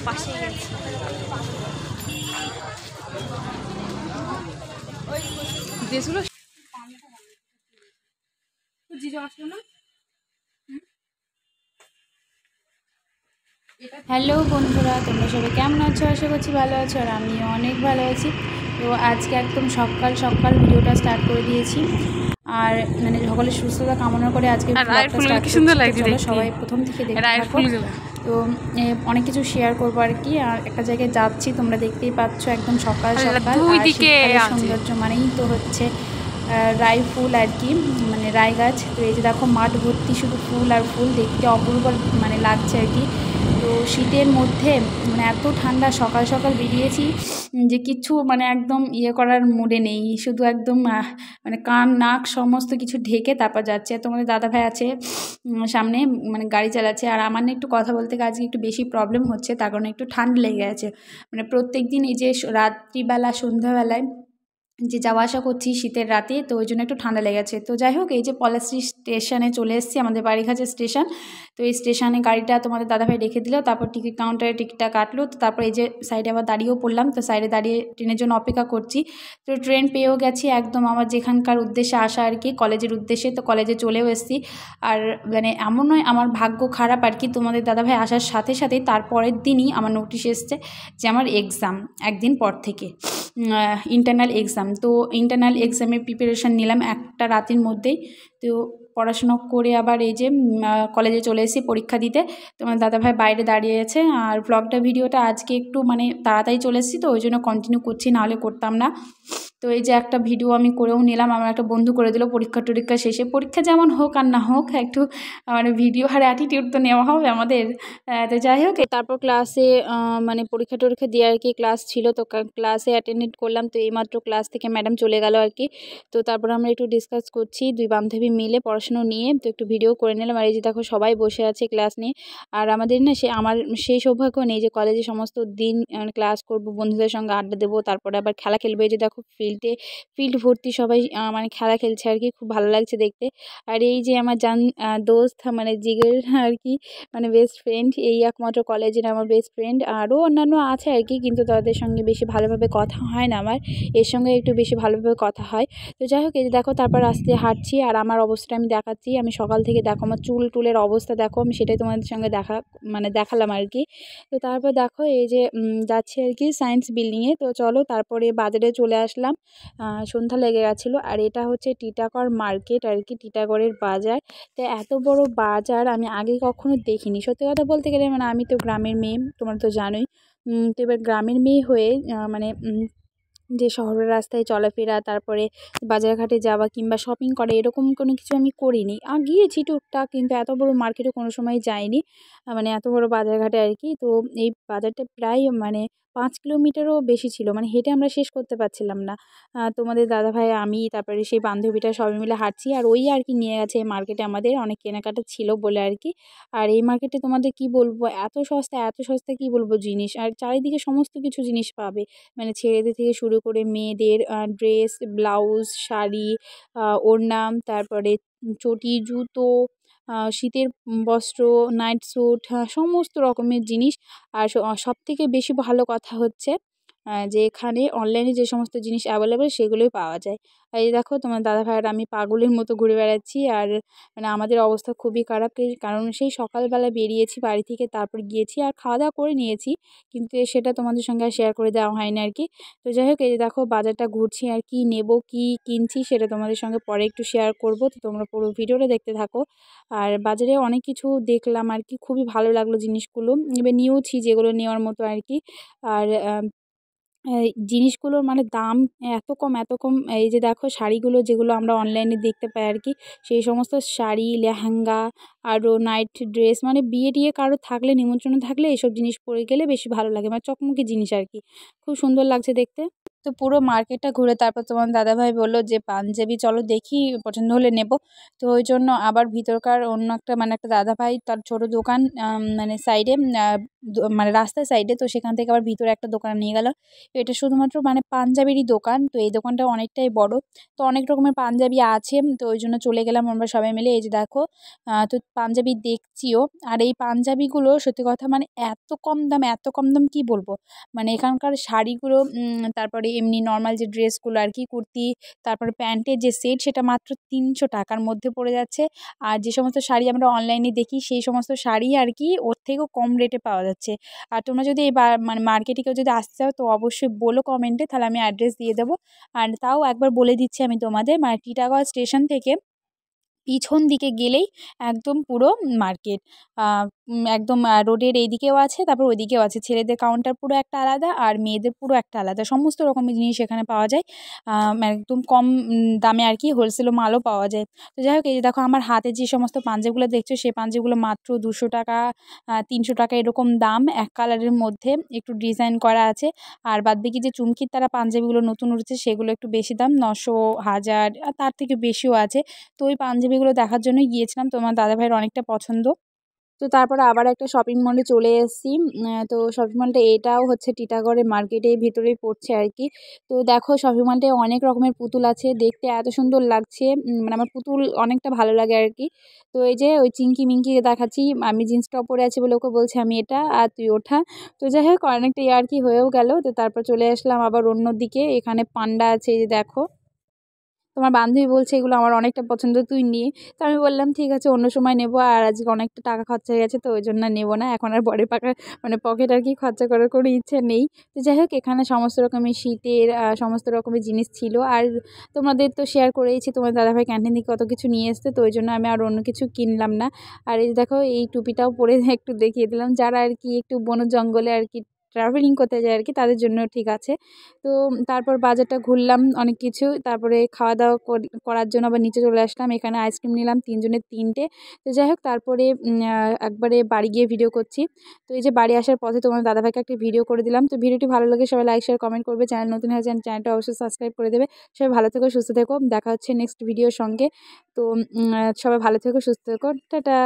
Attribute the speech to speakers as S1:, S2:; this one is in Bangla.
S1: পাশেই গেছি। ড্রেসগুলো আসলো না।
S2: হ্যালো বন্ধুরা, তোমরা সবাই কেমন আছো? আশা করছি ভালো আছো, আর আমিও অনেক ভালো আছি। তো আজকে একদম সকাল সকাল ভিডিওটা স্টার্ট করে দিয়েছি, আর মানে সকলের সুস্থতা কামনা করে আজকে ব্লগটা স্টার্ট করছি। চলো সবাই প্রথম থেকে দেখতে থাকো। তো অনেক কিছু শেয়ার করবো আর কি। আর একটা জায়গায় যাচ্ছি, তোমরা দেখতেই পাচ্ছ একদম সকাল সকাল। আর শীতকালের সৌন্দর্য মানেই তো হচ্ছে রাই ফুল আর কি, মানে রাই গাছ। তো এই যে দেখো মাঠ ভর্তি শুধু ফুল আর ফুল, দেখতে অপূর্ব মানে লাগছে আর কি। তো শীতের মধ্যে মানে এত ঠান্ডা, সকাল সকাল বেরিয়েছি যে কিছু মানে একদম ইয়ে করার মুডে নেই, শুধু একদম মানে কান নাক সমস্ত কিছু ঢেকে তারপর যাচ্ছে। তোমাদের দাদাভাই আছে সামনে, মানে গাড়ি চালাচ্ছে। আর আমার না একটু কথা বলতে আজকে একটু বেশি প্রবলেম হচ্ছে, তার কারণে একটু ঠান্ডা লেগে আছে। মানে প্রত্যেক দিন এই যে রাত্রিবেলা সন্ধ্যাবেলায় যে যাওয়া আসা করছি শীতের রাতে, তো ওই জন্য একটু ঠান্ডা লেগেছে। তো যাই হোক, এই যে পলাশী স্টেশনে চলে এসেছি, আমাদের বাড়ির কাছে স্টেশন। তো এই স্টেশনে গাড়িটা তোমাদের দাদাভাই রেখে দিল, তারপর টিকিট কাউন্টারে টিকিটটা কাটলো। তো তারপর এই যে সাইডে আবার দাঁড়িয়েও পড়লাম। তো সাইডে দাঁড়িয়ে ট্রেনের জন্য অপেক্ষা করছি। তো ট্রেন পেয়েও গেছি একদম আমার যেখানকার উদ্দেশ্যে আসা আর কি, কলেজের উদ্দেশ্যে। তো কলেজে চলেও এসেছি। আর মানে এমন নয় আমার ভাগ্য খারাপ আর কি, তোমাদের দাদাভাই আসার সাথে সাথেই তারপরের দিনই আমার নোটিশ এসছে যে আমার এক্সাম একদিন পর থেকে, ইন্টারনাল এক্সাম। তো ইন্টারনাল এক্সামের প্রিপারেশান নিলাম একটা রাতের মধ্যেই। তো পড়াশোনা করে আবার এই যে কলেজে চলে এসেছি পরীক্ষা দিতে। তোমার দাদাভাই বাইরে দাঁড়িয়ে আছে। আর ভিডিওটা আজকে একটু মানে তাড়াতাড়ি চলে এসেছি, তো ওই জন্য কন্টিনিউ করছি, নাহলে করতাম না। তো এই যে একটা ভিডিও আমি করেও নিলাম, আমার একটা বন্ধু করে দিল পরীক্ষা শেষে। পরীক্ষা যেমন হোক আর না হোক, একটু মানে ভিডিও আর অ্যাটিটিউড তো নেওয়া হবে আমাদের। তো যাই হোক, তারপর ক্লাসে মানে পরীক্ষা টরীক্ষা দিয়ে আর কি ক্লাস ছিল, তো ক্লাসে অ্যাটেন্ড করলাম। তো এইমাত্র ক্লাস থেকে ম্যাডাম চলে গেল আর কি। তো তারপর আমরা একটু ডিসকাস করছি দুই বান্ধবী মিলে পড়াশুনো নিয়ে। তো একটু ভিডিও করে নিলাম। আর এই যে দেখো সবাই বসে আছে ক্লাস নিয়ে। আর আমাদের না আমার সেই সৌভাগ্য নেই যে কলেজে সমস্ত দিন ক্লাস করব, বন্ধুদের সঙ্গে আড্ডা দেবো, তারপরে আবার খেলা খেলবো। এই যে দেখো ফিল্ড ভর্তি সবাই মানে খেলা খেলছে আর কি, খুব ভালো লাগছে দেখতে। আর এই যে আমার দোস্ত মানে জিগের আর কি, মানে বেস্ট ফ্রেন্ড, এই একমাত্র কলেজের আমার বেস্ট ফ্রেন্ড। আরও অন্যান্য আছে আর কি, কিন্তু তাদের সঙ্গে বেশি ভালোভাবে কথা হয় না আমার, এর সঙ্গে একটু বেশি ভালোভাবে কথা হয়। তো যাই হোক, এই যে দেখো তারপর রাস্তায় হাঁটছি। আর আমার অবস্থাটা আমি দেখাচ্ছি, আমি সকাল থেকে দেখো আমার টুলের অবস্থা দেখো, আমি সেটাই তোমাদের সঙ্গে দেখালাম আর কি। তো তারপর দেখো এই যে যাচ্ছি আর কি সায়েন্স বিল্ডিংয়ে। তো চলো তারপরে বাজারে চলে আসলাম, সন্ধ্যা লেগে গেছিলো। আর এটা হচ্ছে টিটাগড় মার্কেট আর কি, টিটাগড়ের বাজার। তো এত বড় বাজার আমি আগে কখনো দেখিনি, সত্যি কথা বলতে গেলে। মানে আমি তো গ্রামের মেয়ে, তোমরা তো জানোই। তো এবার গ্রামের মেয়ে হয়ে মানে যে শহরের রাস্তায় চলাফেরা, তারপরে বাজারঘাটে যাওয়া কিংবা শপিং করা, এরকম কোনো কিছু আমি করিনি। গিয়েছি টুকটাক, কিন্তু এত বড় মার্কেটে কোনো সময় যাইনি, মানে এত বড় বাজারঘাটে আর কি। তো এই বাজারটা প্রায় মানে 5 কিলোমিটারও বেশি ছিল, মানে হেঁটে আমরা শেষ করতে পারছিলাম না। তোমাদের দাদাভাই, আমি, তারপরে সেই বান্ধবীটা সবাই মিলে হাঁটছি। আর ওই আর কি নিয়ে গেছে এই মার্কেটে, আমাদের অনেক কেনাকাটা ছিল বলে আর কি। আর এই মার্কেটে তোমাদের কি বলবো, এত সস্তা কি বলবো জিনিস, আর চারিদিকে সমস্ত কিছু জিনিস পাবে। মানে ছেলেদের থেকে শুরু করে মেয়েদের ড্রেস, ব্লাউজ, শাড়ি, ওড়না, তারপরে চটি, জুতো, শীতের বস্ত্র, নাইট স্যুট, সমস্ত রকমের জিনিস। আর সবথেকে বেশি ভালো কথা হচ্ছে যে এখানে অনলাইনে যে সমস্ত জিনিস অ্যাভেলেবেল সেগুলোই পাওয়া যায়। আর এই দেখো তোমার দাদাভাই আর আমি পাগলের মতো ঘুরে বেড়াচ্ছি। আর মানে আমাদের অবস্থা খুবই খারাপ, কারণ সেই সকালবেলা বেরিয়েছি বাড়ি থেকে, তারপর গিয়েছি আর খাওয়া দাওয়া করে নিয়েছি, কিন্তু সেটা তোমাদের সঙ্গে আর শেয়ার করে দেওয়া হয়নি আর কি। তো যাই হোক, এই যে দেখো বাজারটা ঘুরছি, আর কি নেব কি কিনছি সেটা তোমাদের সঙ্গে পরে একটু শেয়ার করব। তো তোমরা পুরো ভিডিওটা দেখতে থাকো। আর বাজারে অনেক কিছু দেখলাম আর কি, খুবই ভালো লাগলো জিনিসগুলো, এবার নিয়েওছি যেগুলো নেওয়ার মতো আর কি। আর জিনিসগুলোর মানে দাম এত কম। এই যে দেখো শাড়িগুলো যেগুলো আমরা অনলাইনে দেখতে পাই আর কি, সেই সমস্ত শাড়ি, লেহেঙ্গা, আরও নাইট ড্রেস, মানে বিয়ে টিয়ে কারো থাকলে, নিমন্ত্রণ থাকলে এইসব জিনিস পরে গেলে বেশি ভালো লাগে, মানে চকমকি জিনিস আর কি, খুব সুন্দর লাগছে দেখতে। তো পুরো মার্কেটটা ঘুরে তারপর তোমার দাদাভাই বললো যে পাঞ্জাবি চলো দেখি, পছন্দ হলে নেব। তো ওই জন্য আবার ভিতরকার অন্য একটা মানে একটা দাদাভাই তার ছোটো দোকান মানে সাইডে মানে রাস্তার সাইডে, তো সেখান থেকে আবার ভিতরে একটা দোকান নিয়ে গেল। এটা শুধুমাত্র মানে পাঞ্জাবিরই দোকান, তো এই দোকানটা অনেকটাই বড়, তো অনেক রকমের পাঞ্জাবি আছে। তো ওই জন্য চলে গেলাম আমরা সবাই মিলে। এই যে দেখো তো পাঞ্জাবি দেখছিও, আর এই পাঞ্জাবিগুলো সত্যি কথা মানে এত কম দাম, এত কম দাম কি বলবো। মানে এখানকার শাড়িগুলো তারপরে এমনি নর্মাল যে ড্রেসগুলো আর কি, কুর্তি, তারপরে প্যান্টের যে সেট, সেটা মাত্র 300 টাকার মধ্যে পড়ে যাচ্ছে। আর যে সমস্ত শাড়ি আমরা অনলাইনে দেখি সেই সমস্ত শাড়ি আর কি ওর থেকেও কম রেটে পাওয়া যাচ্ছে। আর তোমরা যদি এই মানে মার্কেটে কেউ যদি আসতে চাও তো অবশ্যই বলো কমেন্টে, তাহলে আমি অ্যাড্রেস দিয়ে দেবো। আর তাও একবার বলে দিচ্ছি আমি তোমাদের, মানে টিটাগড় স্টেশন থেকে পিছন দিকে গেলেই একদম পুরো মার্কেট। একদম রোডের এইদিকেও আছে, তারপর ওইদিকেও আছে। ছেলেদের কাউন্টার পুরো একটা আলাদা, আর মেয়েদের পুরো একটা আলাদা। সমস্ত রকমের জিনিস এখানে পাওয়া যায় একদম কম দামে আর কি, হোলসেল মালও পাওয়া যায়। তো যাই হোক, এই যে দেখো আমার হাতে যে সমস্ত পাঞ্জাবিগুলো দেখছো, সেই পাঞ্জাবিগুলো মাত্র 200 টাকা 300 টাকা এরকম দাম, এক কালারের মধ্যে একটু ডিজাইন করা আছে। আর বাদবাকি যে চুমকির তারা পাঞ্জাবিগুলো নতুন উঠেছে সেগুলো একটু বেশি দাম, 900, 1000 আর তার থেকে বেশিও আছে। তো ওই পাঞ্জাবিগুলো দেখার জন্যই গিয়েছিলাম, তোমার দাদাভাইয়ের অনেকটা পছন্দ। তো তারপরে আবার একটা শপিং মলে চলে এসেছি। তো শপিং মলটা এটাও হচ্ছে টিটাগড়ের মার্কেটের ভিতরেই পড়ছে আর কি। তো দেখো শপিং মলটায় অনেক রকমের পুতুল আছে, দেখতে এত সুন্দর লাগছে, মানে আমার পুতুল অনেকটা ভালো লাগে আর কি। তো এই যে ওই চিঙ্কি মিঙ্কিকে দেখাচ্ছি, আমি জিন্স টপ পরে আছি বলে ওকে বলছি আমি এটা আর তুই ওঠা। তো যাই হোক অনেকটা ইয়ার্কি হয়েও গেল। তো তারপর চলে আসলাম আবার অন্য দিকে, এখানে পান্ডা আছে, এই যে দেখো। তোমার বান্ধবী বলছে এগুলো আমার অনেকটা পছন্দ, তুই নিয়ে। তো আমি বললাম ঠিক আছে অন্য সময় নেব, আর আজকে অনেকটা টাকা খরচা হয়ে গেছে তো ওই জন্য নেব না, এখন আর বড় পাকা মানে পকেট আর কি খরচা করার কোনো ইচ্ছে নেই। তো যাই হোক এখানে সমস্ত রকমের শীতের সমস্ত রকমের জিনিস ছিল। আর তোমাদের তো শেয়ার করেইছি তোমার দাদাভাই ক্যান্টিন থেকে কত কিছু নিয়ে এসছে, তো ওই জন্য আমি আর অন্য কিছু কিনলাম না। আর এই দেখো এই টুপিটাও পরে একটু দেখিয়ে দিলাম, যারা আর কি একটু বন জঙ্গলে আর কি ট্রাভেলিং করতে যায় আর কি, তাদের জন্য ঠিক আছে। তো তারপর বাজারটা ঘুরলাম অনেক কিছু, তারপরে খাওয়া দাওয়া করার জন্য আবার নিচে চলে আসলাম। এখানে আইসক্রিম নিলাম 3 জনের 3টে। তো যাই হোক তারপরে একবারে বাড়ি গিয়ে ভিডিও করছি। তো এই যে বাড়ি আসার পথে তোমার দাদাভাইকে একটা ভিডিও করে দিলাম। তো ভিডিওটি ভালো লাগে সবাই লাইক শেয়ার কমেন্ট করবে, চ্যানেল নতুন হয়েছে চ্যানেলটা অবশ্যই সাবস্ক্রাইব করে দেবে। সবাই ভালো থেকো সুস্থ থেকো, দেখা হচ্ছে নেক্সট ভিডিওর সঙ্গে। তো সবাই ভালো থেকো সুস্থ থেকো, টাটা।